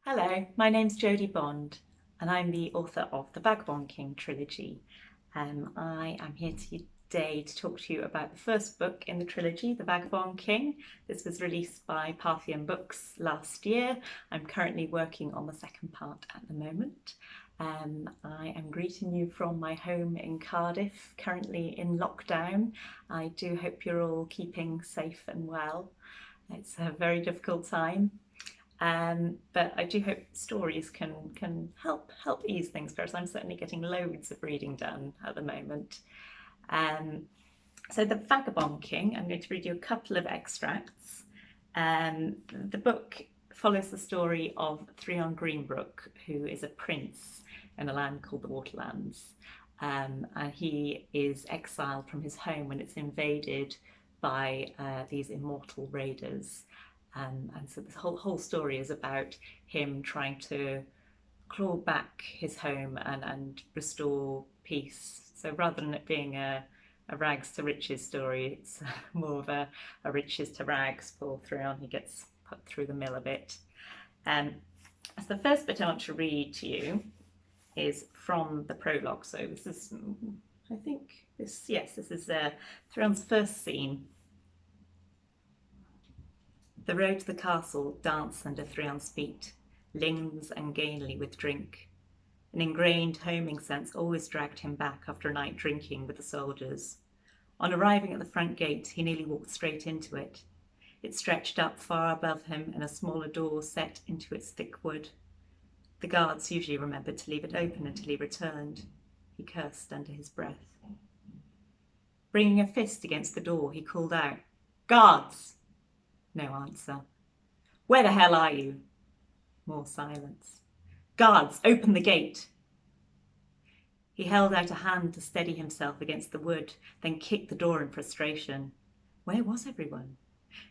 Hello, my name's Jodie Bond, and I'm the author of the Vagabond King trilogy. I am here today to talk to you about the first book in the trilogy, The Vagabond King. This was released by Parthian Books last year. I'm currently working on the second part at the moment. I am greeting you from my home in Cardiff, currently in lockdown. I do hope you're all keeping safe and well. It's a very difficult time. But I do hope stories can help ease things for us. I'm certainly getting loads of reading done at the moment. Um, so The Vagabond King, I'm going to read you a couple of extracts. The book follows the story of Threon Greenbrook, who is a prince in a land called the Waterlands. And he is exiled from his home when it's invaded by these immortal raiders. And so this whole story is about him trying to claw back his home and restore peace. So rather than it being a rags to riches story, it's more of a riches to rags. Paul Threon, he gets put through the mill a bit. So the first bit I want to read to you is from the prologue. So this is, I think this is Threon's first scene. The road to the castle danced under Threon's feet, lings and gainly with drink. An ingrained homing sense always dragged him back after a night drinking with the soldiers. On arriving at the front gate, he nearly walked straight into it. It stretched up far above him in a smaller door set into its thick wood. The guards usually remembered to leave it open until he returned. He cursed under his breath. Bringing a fist against the door, he called out, "Guards!" No answer. "Where the hell are you?" More silence. "Guards, open the gate." He held out a hand to steady himself against the wood, then kicked the door in frustration. Where was everyone?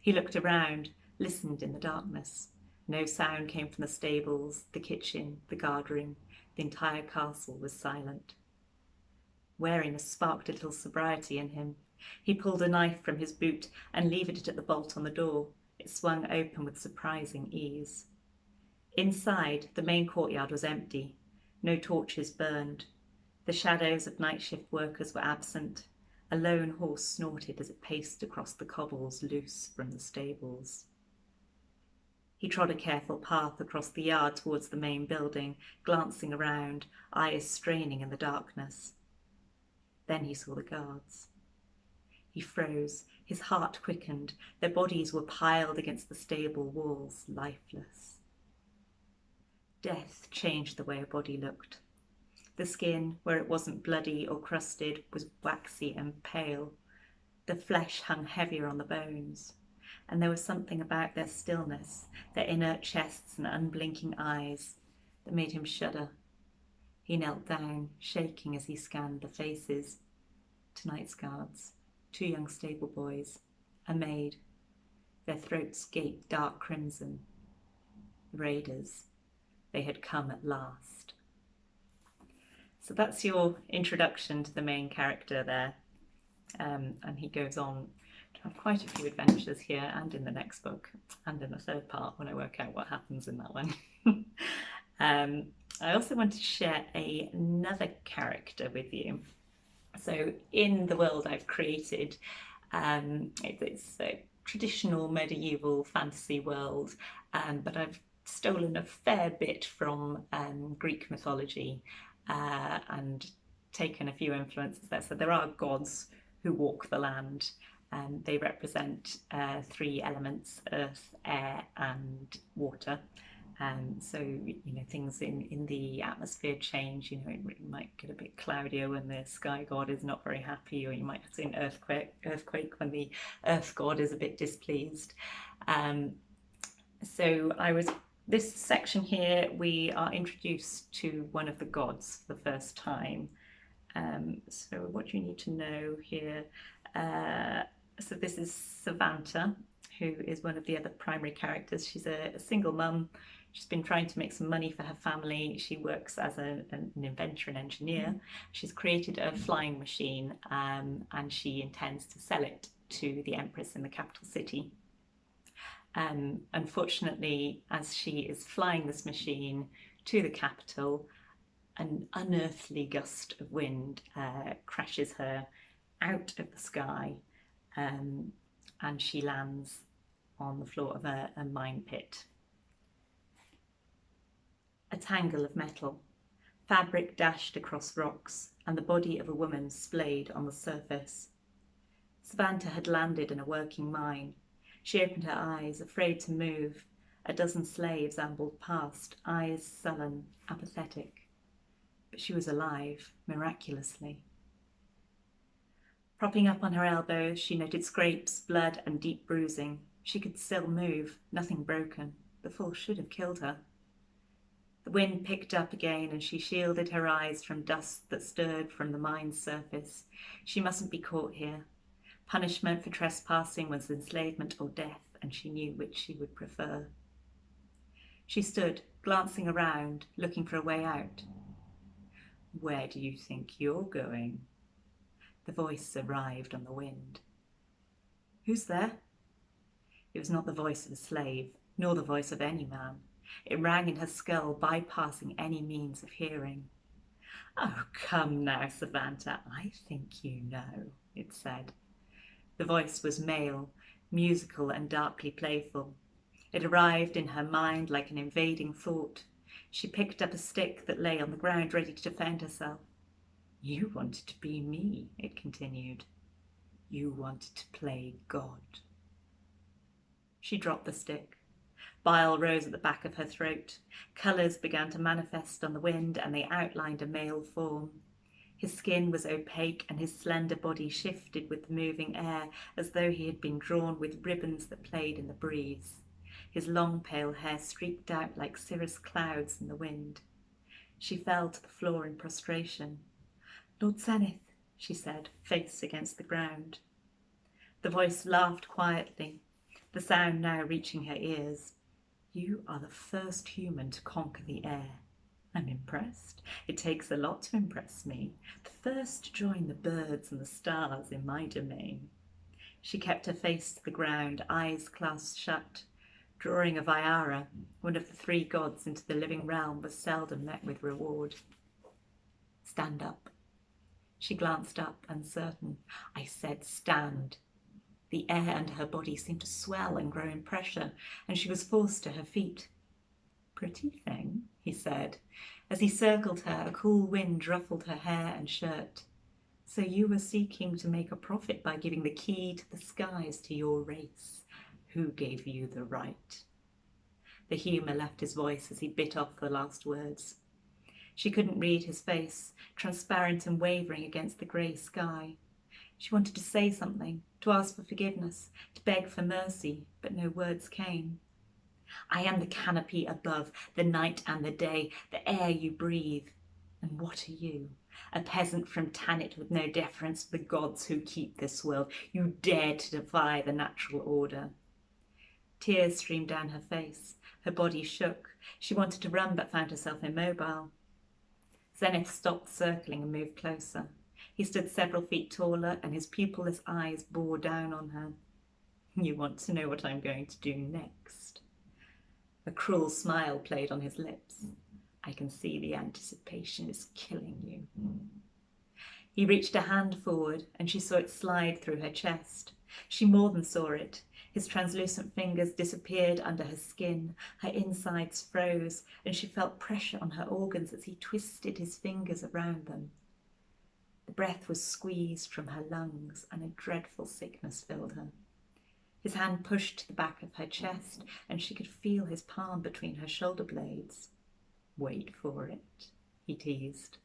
He looked around, listened in the darkness. No sound came from the stables, the kitchen, the guardroom. The entire castle was silent. Wariness sparked a little sobriety in him. He pulled a knife from his boot and levered it at the bolt on the door. It swung open with surprising ease. Inside, the main courtyard was empty. No torches burned. The shadows of night shift workers were absent. A lone horse snorted as it paced across the cobbles loose from the stables. He trod a careful path across the yard towards the main building, glancing around, eyes straining in the darkness. Then he saw the guards. He froze, his heart quickened. Their bodies were piled against the stable walls, lifeless. Death changed the way a body looked. The skin, where it wasn't bloody or crusted, was waxy and pale. The flesh hung heavier on the bones. And there was something about their stillness, their inert chests and unblinking eyes, that made him shudder. He knelt down, shaking as he scanned the faces. Tonight's guards. 2 young stable boys, a maid. Their throats gaped dark crimson. Raiders. They had come at last. So that's your introduction to the main character there. And he goes on to have quite a few adventures here and in the next book and in the third part when I work out what happens in that one. I also want to share another character with you. So in the world I've created, it's a traditional medieval fantasy world, but I've stolen a fair bit from Greek mythology and taken a few influences there. So there are gods who walk the land, and they represent 3 elements: earth, air and water. So, things in the atmosphere change. It might get a bit cloudier when the sky god is not very happy, or you might see an earthquake when the earth god is a bit displeased. This section here, we are introduced to one of the gods for the first time. So what do you need to know here? So this is Samantha, who is one of the other primary characters. She's a single mum. She's been trying to make some money for her family. She works as an inventor and engineer. She's created a flying machine, and she intends to sell it to the Empress in the capital city. Unfortunately, as she is flying this machine to the capital, an unearthly gust of wind crashes her out of the sky, and she lands on the floor of a mine pit. A tangle of metal, fabric dashed across rocks, and the body of a woman splayed on the surface. Samantha had landed in a working mine. She opened her eyes, afraid to move. A dozen slaves ambled past, eyes sullen, apathetic. But she was alive, miraculously. Propping up on her elbows, she noted scrapes, blood, and deep bruising. She could still move, nothing broken. The fall should have killed her. The wind picked up again, and she shielded her eyes from dust that stirred from the mine's surface. She mustn't be caught here. Punishment for trespassing was enslavement or death, and she knew which she would prefer. She stood, glancing around, looking for a way out. "Where do you think you're going?" The voice arrived on the wind. "Who's there?" It was not the voice of a slave, nor the voice of any man. It rang in her skull, bypassing any means of hearing. "Oh, come now, Samantha, I think you know," it said. The voice was male, musical and darkly playful. It arrived in her mind like an invading thought. She picked up a stick that lay on the ground, ready to defend herself. "You wanted to be me," it continued. "You wanted to play God." She dropped the stick. Bile rose at the back of her throat. Colours began to manifest on the wind, and they outlined a male form. His skin was opaque, and his slender body shifted with the moving air, as though he had been drawn with ribbons that played in the breeze. His long pale hair streaked out like cirrus clouds in the wind. She fell to the floor in prostration. "Lord Zenith," she said, face against the ground. The voice laughed quietly, the sound now reaching her ears. "You are the first human to conquer the air. I'm impressed. It takes a lot to impress me. The first to join the birds and the stars in my domain." She kept her face to the ground, eyes clasped shut. Drawing a Vyara, one of the three gods, into the living realm was seldom met with reward. "Stand up." She glanced up, uncertain. "I said stand." The air under her body seemed to swell and grow in pressure, and she was forced to her feet. "Pretty thing," he said. As he circled her, a cool wind ruffled her hair and shirt. "So you were seeking to make a profit by giving the key to the skies to your race. Who gave you the right?" The humour left his voice as he bit off the last words. She couldn't read his face, transparent and wavering against the grey sky. She wanted to say something, to ask for forgiveness, to beg for mercy, but no words came. "I am the canopy above, the night and the day, the air you breathe. And what are you? A peasant from Tanit with no deference for the gods who keep this world. You dared to defy the natural order." Tears streamed down her face. Her body shook. She wanted to run but found herself immobile. Zenith stopped circling and moved closer. He stood several feet taller, and his pupilless eyes bore down on her. "You want to know what I'm going to do next?" A cruel smile played on his lips. "I can see the anticipation is killing you." He reached a hand forward, and she saw it slide through her chest. She more than saw it. His translucent fingers disappeared under her skin. Her insides froze, and she felt pressure on her organs as he twisted his fingers around them. The breath was squeezed from her lungs, and a dreadful sickness filled her. His hand pushed to the back of her chest, and she could feel his palm between her shoulder blades. "Wait for it," he teased.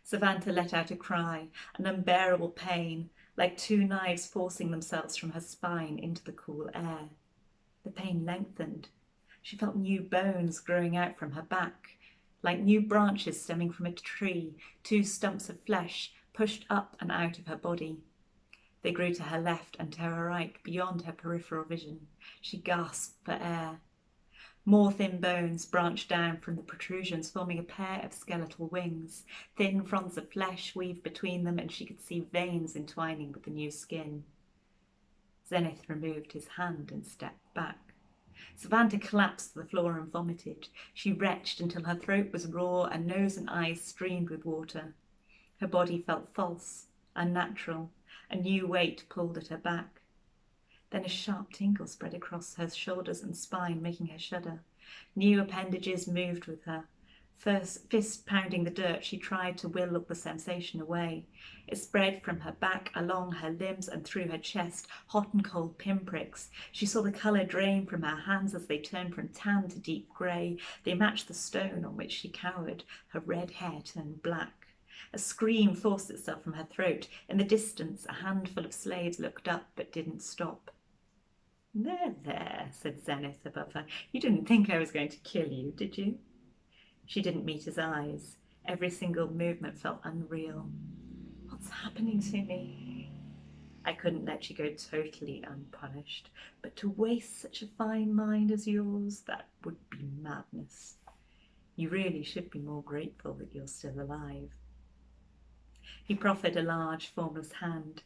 Samantha let out a cry, an unbearable pain, like two knives forcing themselves from her spine into the cool air. The pain lengthened. She felt new bones growing out from her back, like new branches stemming from a tree, two stumps of flesh pushed up and out of her body. They grew to her left and to her right, beyond her peripheral vision. She gasped for air. More thin bones branched down from the protrusions, forming a pair of skeletal wings. Thin fronds of flesh weaved between them, and she could see veins entwining with the new skin. Zenith removed his hand and stepped back. Samantha collapsed to the floor and vomited. She retched until her throat was raw and nose and eyes streamed with water. Her body felt false, unnatural. A new weight pulled at her back. Then a sharp tingle spread across her shoulders and spine, making her shudder. New appendages moved with her. First, fist pounding the dirt, she tried to will the sensation away. It spread from her back, along her limbs and through her chest, hot and cold pinpricks. She saw the colour drain from her hands as they turned from tan to deep grey. They matched the stone on which she cowered. Her red hair turned black. A scream forced itself from her throat. In the distance, a handful of slaves looked up but didn't stop. There, said Zenith above her. You didn't think I was going to kill you, did you? She didn't meet his eyes. Every single movement felt unreal. What's happening to me? I couldn't let you go totally unpunished, but to waste such a fine mind as yours, that would be madness. You really should be more grateful that you're still alive. He proffered a large, formless hand.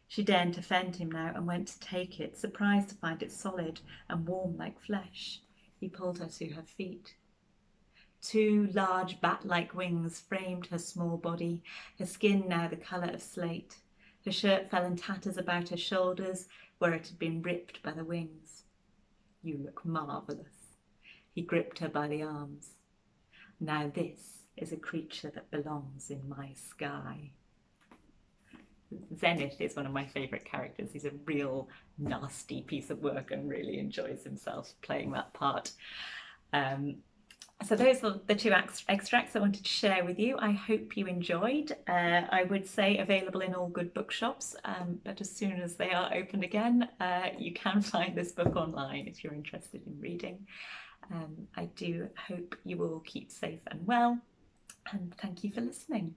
She daren't offend him now and went to take it, surprised to find it solid and warm like flesh. He pulled her to her feet. Two large bat-like wings framed her small body, her skin now the colour of slate. Her shirt fell in tatters about her shoulders, where it had been ripped by the wings. You look marvellous. He gripped her by the arms. Now this is a creature that belongs in my sky. Zenith is one of my favourite characters. He's a real nasty piece of work and really enjoys himself playing that part. So those are the two extracts I wanted to share with you. I hope you enjoyed. I would say available in all good bookshops, but as soon as they are opened again, you can find this book online if you're interested in reading. I do hope you all keep safe and well, and thank you for listening.